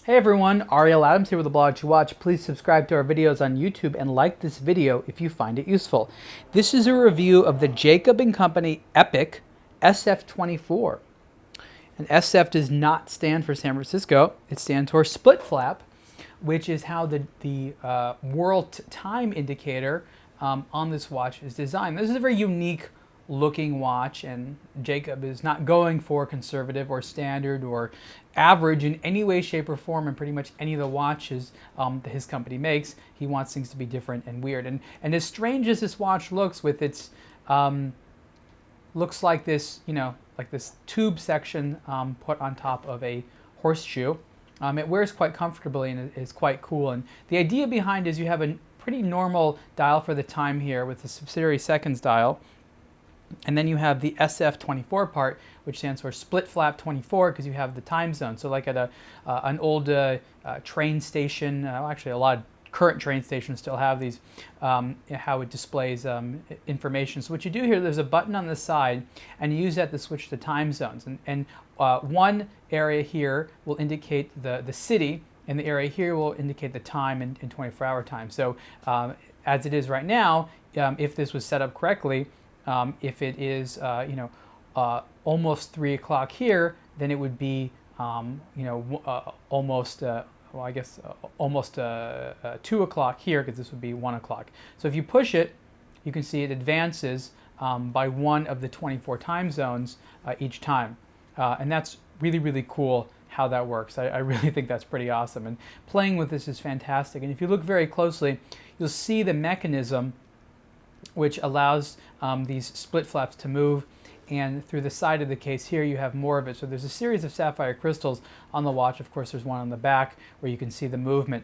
Hey everyone, Ariel Adams here with aBlogtoWatch. Please subscribe to our videos on YouTube and like this video if you find it useful. This is a review of the Jacob & Company Epic SF24. And SF does not stand for San Francisco. It stands for split flap, which is how the world time indicator on this watch is designed. This is a very unique looking watch, and Jacob is not going for conservative or standard or average in any way, shape, or form in pretty much any of the watches that his company makes. He wants things to be different and weird. And as strange as this watch looks, with its looks like this, like this tube section put on top of a horseshoe. It wears quite comfortably and is quite cool. And the idea behind it is you have a pretty normal dial for the time here with the subsidiary seconds dial. And then you have the SF24 part, which stands for split flap 24, because you have the time zone. So like at an old train station, actually a lot of current train stations still have these, how it displays information. So what you do here, there's a button on the side, and you use that to switch to time zones. And one area here will indicate the city, and the area here will indicate the time in 24-hour time. So as it is right now, if this was set up correctly, if it is, almost 3 o'clock here, then it would be, almost, almost 2 o'clock here, because this would be 1 o'clock. So if you push it, you can see it advances by one of the 24 time zones each time. And that's really, really cool how that works. I really think that's pretty awesome. And playing with this is fantastic. And if you look very closely, you'll see the mechanism which allows these split flaps to move, and through the side of the case here you have more of it. So there's a series of sapphire crystals on the watch. Of course, there's one on the back where you can see the movement.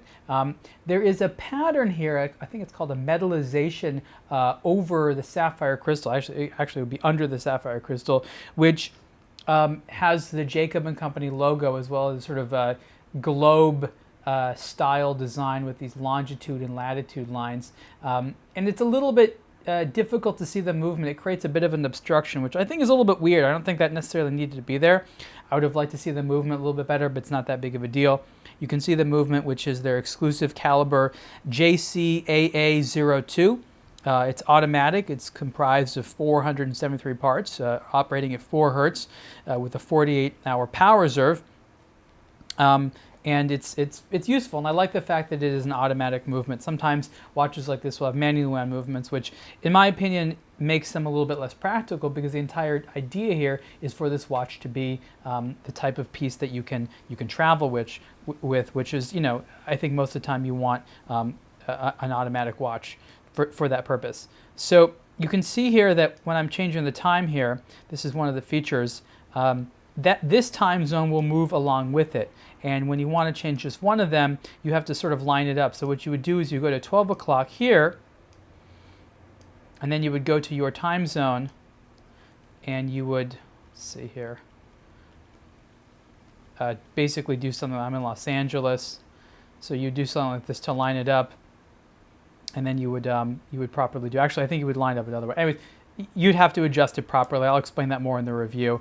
There is a pattern here, I think it's called a metallization over the sapphire crystal. Actually it would be under the sapphire crystal, which has the Jacob & Company logo, as well as sort of a globe style design with these longitude and latitude lines. And it's a little bit difficult to see the movement. It creates a bit of an obstruction, which I think is a little bit weird. I don't think that necessarily needed to be there. I would have liked to see the movement a little bit better, but it's not that big of a deal. You can see the movement, which is their exclusive caliber JCAA02. It's automatic. It's comprised of 473 parts, operating at 4 hertz with a 48-hour power reserve. And it's useful, and I like the fact that it is an automatic movement. Sometimes watches like this will have manual wound movements, which in my opinion makes them a little bit less practical, because the entire idea here is for this watch to be the type of piece that you can travel with, which is, I think most of the time you want an automatic watch for that purpose. So you can see here that when I'm changing the time here, this is one of the features, that this time zone will move along with it. And when you want to change just one of them, you have to sort of line it up. So what you would do is you go to 12 o'clock here, and then you would go to your time zone, and you would, let's see here, basically do something. I'm in Los Angeles, so you do something like this to line it up, and then you would properly do. Actually, I think you would line it up another way. Anyways, you'd have to adjust it properly. I'll explain that more in the review.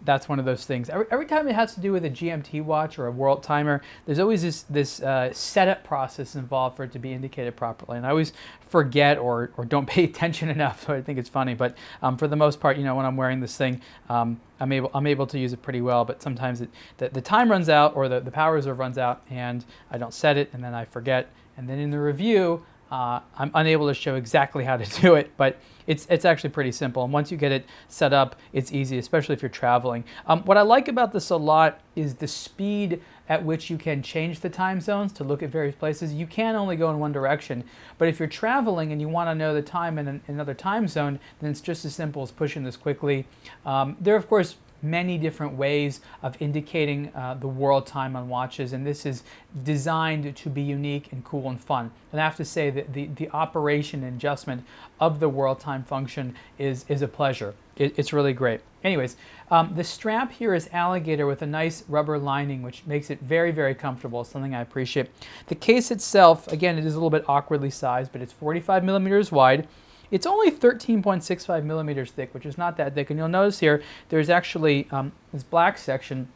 That's one of those things. Every time it has to do with a GMT watch or a world timer, there's always this setup process involved for it to be indicated properly. And I always forget or don't pay attention enough, so I think it's funny. But for the most part, when I'm wearing this thing, I'm able to use it pretty well. But sometimes the time runs out, or the power reserve runs out, and I don't set it, and then I forget. And then in the review, I'm unable to show exactly how to do it, but it's actually pretty simple. And once you get it set up, it's easy, especially if you're traveling. What I like about this a lot is the speed at which you can change the time zones to look at various places. You can only go in one direction, but if you're traveling and you want to know the time in another time zone, then it's just as simple as pushing this quickly. There are, of course, many different ways of indicating the world time on watches, and this is designed to be unique and cool and fun. And I have to say that the operation and adjustment of the world time function is a pleasure. It's really great. Anyways, the strap here is alligator with a nice rubber lining, which makes it very, very comfortable, something I appreciate. The case itself, again, it is a little bit awkwardly sized, but it's 45 millimeters wide. It's only 13.65 millimeters thick, which is not that thick. And you'll notice here, there's actually this black section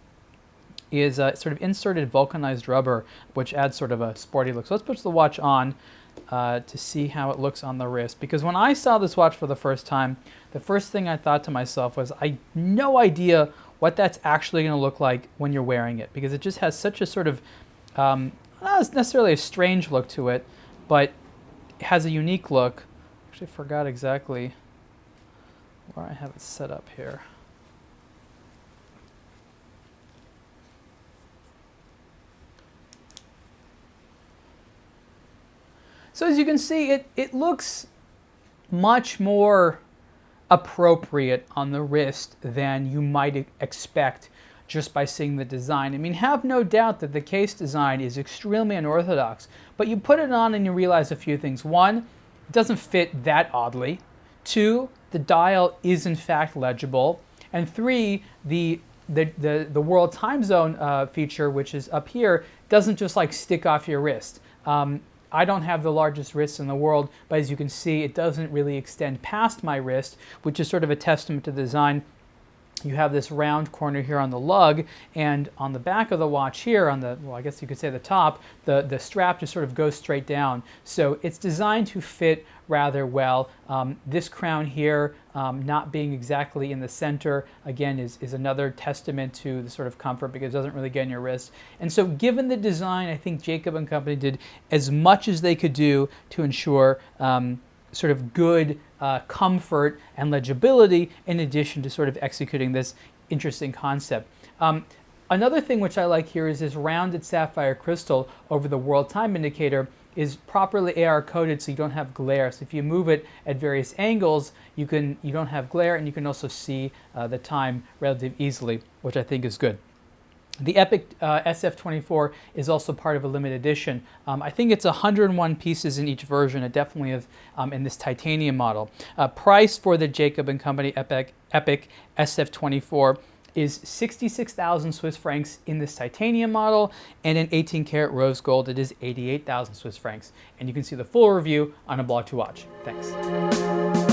is sort of inserted vulcanized rubber, which adds sort of a sporty look. So let's put the watch on to see how it looks on the wrist. Because when I saw this watch for the first time, the first thing I thought to myself was, I had no idea what that's actually going to look like when you're wearing it, because it just has such a sort of, not necessarily a strange look to it, but it has a unique look. Actually, I forgot exactly where I have it set up here. So as you can see, it looks much more appropriate on the wrist than you might expect just by seeing the design. I mean, have no doubt that the case design is extremely unorthodox, but you put it on and you realize a few things. One, it doesn't fit that oddly. Two, the dial is in fact legible. And three, the world time zone feature, which is up here, doesn't just like stick off your wrist. I don't have the largest wrist in the world, but as you can see, it doesn't really extend past my wrist, which is sort of a testament to the design. You have this round corner here on the lug, and on the back of the watch here, on the, well, I guess you could say the top, the strap just sort of goes straight down. So it's designed to fit rather well. This crown here not being exactly in the center, again, is another testament to the sort of comfort, because it doesn't really get in your wrist. And so given the design, I think Jacob & Company did as much as they could do to ensure sort of good comfort and legibility, in addition to sort of executing this interesting concept. Another thing which I like here is this rounded sapphire crystal over the world time indicator is properly AR coded, so you don't have glare. So if you move it at various angles, you don't have glare, and you can also see the time relatively easily, which I think is good. The Epic SF24 is also part of a limited edition. I think it's 101 pieces in each version. It definitely is in this titanium model. Price for the Jacob & Company Epic SF24 is 66,000 Swiss francs in this titanium model, and in 18 karat rose gold it is 88,000 Swiss francs. And you can see the full review on aBlogtoWatch. Thanks.